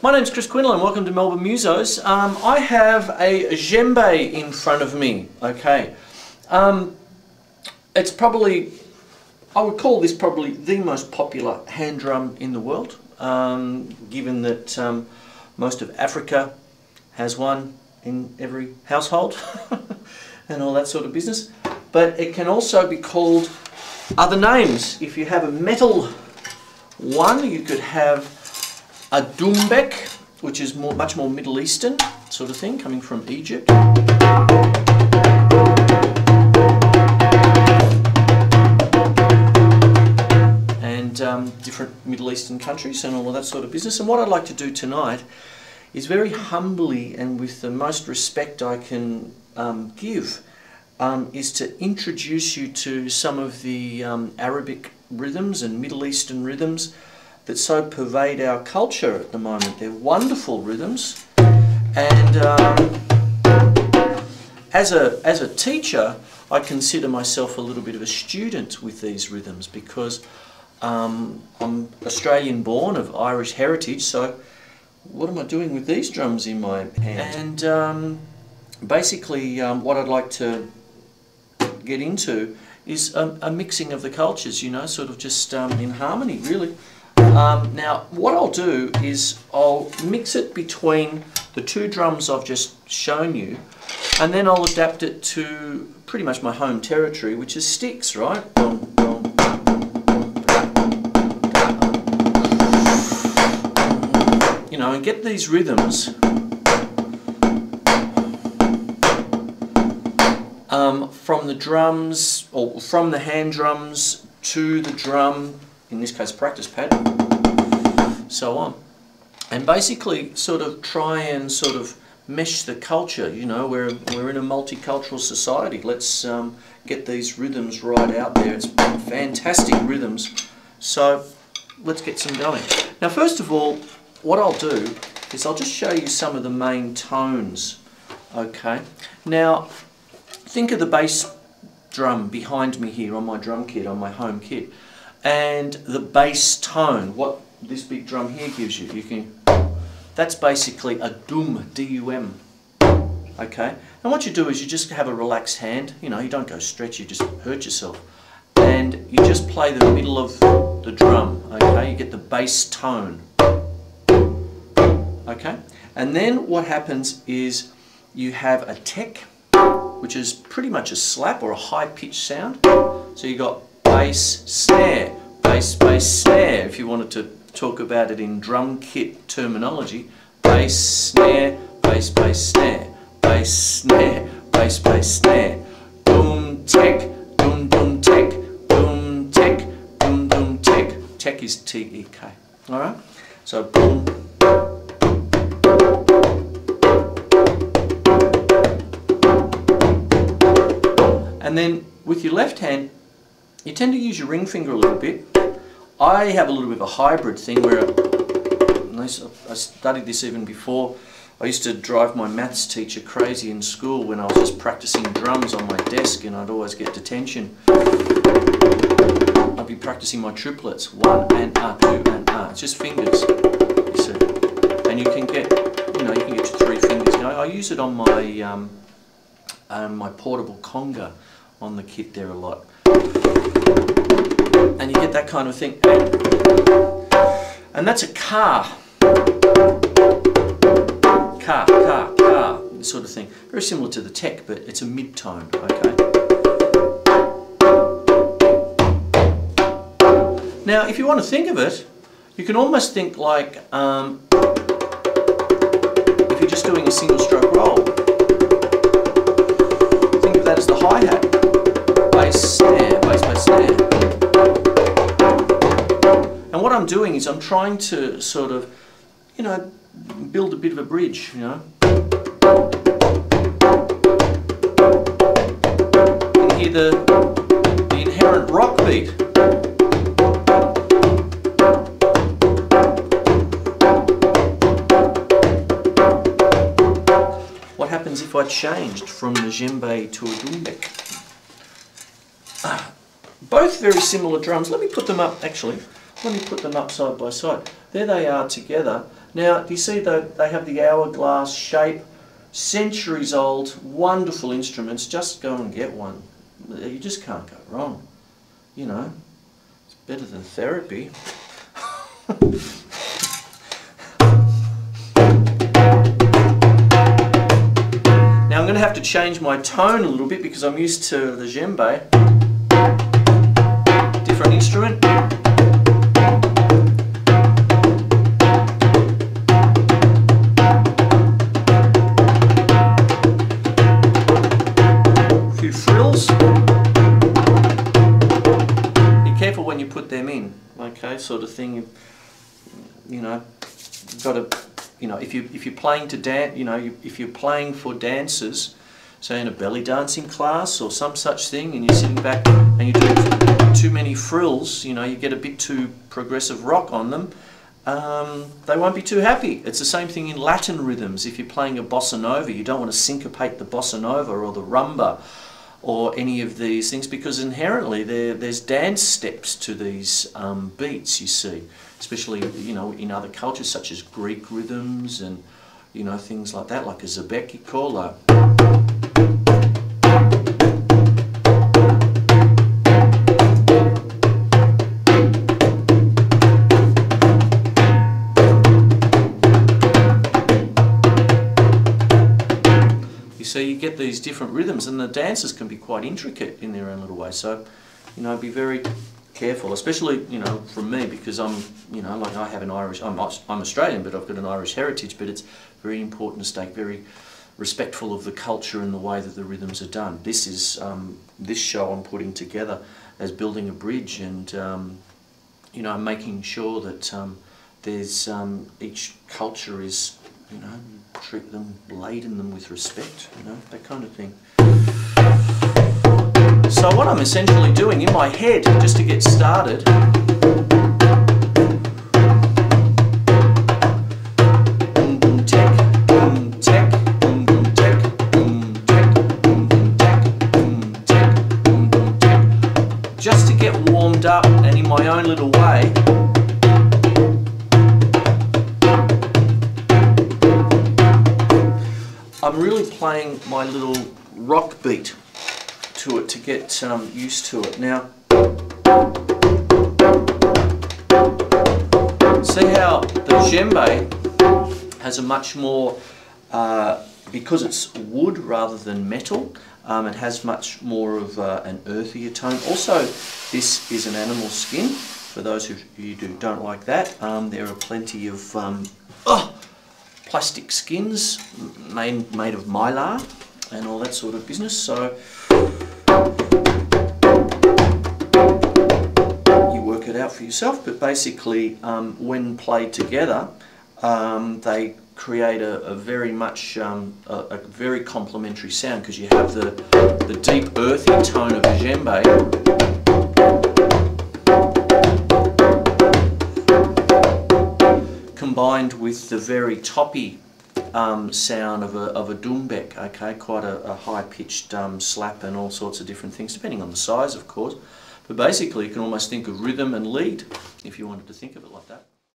My name's Quinlan, welcome to Melbourne Musos. I have a djembe in front of me, okay. It's probably, I would call this probably the most popular hand drum in the world, given that most of Africa has one in every household and all that sort of business. But it can also be called other names. If you have a metal one, you could have a doumbek, which is much more Middle Eastern sort of thing, coming from Egypt. And different Middle Eastern countries and all of that sort of business. And what I'd like to do tonight is very humbly and with the most respect I can give, is to introduce you to some of the Arabic rhythms and Middle Eastern rhythms that so pervade our culture at the moment. They're wonderful rhythms, and as a teacher, I consider myself a little bit of a student with these rhythms because I'm Australian born of Irish heritage, so what am I doing with these drums in my hand? And basically what I'd like to get into is a mixing of the cultures, you know, sort of just in harmony, really. Now, what I'll do is I'll mix it between the two drums I've just shown you, and then I'll adapt it to pretty much my home territory, which is sticks, right? You know, and get these rhythms from the drums, or from the hand drums to the drum, in this case practice pad, so on. And basically sort of try and sort of mesh the culture, you know, we're in a multicultural society. Let's get these rhythms right out there. It's fantastic rhythms. So let's get some going. Now first of all, what I'll do is I'll just show you some of the main tones, okay? Now think of the bass drum behind me here on my drum kit, on my home kit, and the bass tone, what this big drum here gives you. That's basically a dum, D-U-M, okay? And what you do is you just have a relaxed hand, you know, you don't go stretch, you just hurt yourself. And you just play the middle of the drum, okay? You get the bass tone, okay? And then what happens is you have a tek, which is pretty much a slap or a high-pitched sound. So you got bass, snare, bass, bass, snare, if you wanted to talk about it in drum kit terminology. Bass, snare, bass, bass, snare, bass, snare, bass, bass, snare. Boom, tek, boom, boom, tek, boom, tek, boom, boom, tek. Tek is T-E-K, alright? So boom. And then with your left hand, you tend to use your ring finger a little bit. I have a little bit of a hybrid thing where I studied this even before. I used to drive my maths teacher crazy in school when I was just practicing drums on my desk, and I'd always get detention. I'd be practicing my triplets, 1 and R, 2 and R. It's just fingers, you see. And you can get, you know, you can get your 3 fingers going. I use it on my my portable conga on the kit there a lot. And you get that kind of thing. And that's a car, sort of thing. Very similar to the tek, but it's a mid-tone, okay? Now, if you want to think of it, you can almost think like, if you're just doing a single stroke roll, think of that as the hi-hat. Bass, snare, bass, bass, snare. And what I'm doing is I'm trying to sort of, you know, build a bit of a bridge, you know. You can hear the inherent rock beat. What happens if I changed from the djembe to a doumbek? Both very similar drums. Let me put them up, actually. Let me put them up side by side. There they are together. Now, do you see that they have the hourglass shape? Centuries old, wonderful instruments. Just go and get one. You just can't go wrong. You know, it's better than therapy. Now I'm going to have to change my tone a little bit because I'm used to the djembe. Different instrument. A few frills. Be careful when you put them in, okay, sort of thing. You know, you've got to. You know, if you're playing to dance, you know, if you're playing for dancers, say in a belly dancing class or some such thing, and you're sitting back and you do too many frills, you know, you get a bit too progressive rock on them, they won't be too happy. It's the same thing in Latin rhythms. If you're playing a bossa nova, you don't want to syncopate the bossa nova or the rumba or any of these things, because inherently there's dance steps to these beats, you see, especially, you know, in other cultures such as Greek rhythms and, you know, things like that, like a Zebeki kola. So you get these different rhythms, and the dances can be quite intricate in their own little way. So, you know, be very careful, especially, you know, from me, because I'm, you know, like I have an Irish, I'm Australian, but I've got an Irish heritage, but it's very important to stay very respectful of the culture and the way that the rhythms are done. This is, this show I'm putting together as building a bridge, and, you know, making sure that there's, each culture is, you know, treat them, laden them with respect, you know, that kind of thing. So what I'm essentially doing in my head, just to get started, just to get warmed up and in my own little way. I'm really playing my little rock beat to it to get used to it. Now, see how the djembe has a much more, because it's wood rather than metal, it has much more of an earthier tone. Also, this is an animal skin, for those of you who don't like that. There are plenty of plastic skins made of mylar and all that sort of business, so you work it out for yourself. But basically, when played together, they create a very much a very complementary sound, because you have the deep earthy tone of the djembe combined with the very toppy sound of a doumbek, okay, quite a high-pitched slap and all sorts of different things, depending on the size, of course. But basically, you can almost think of rhythm and lead, if you wanted to think of it like that.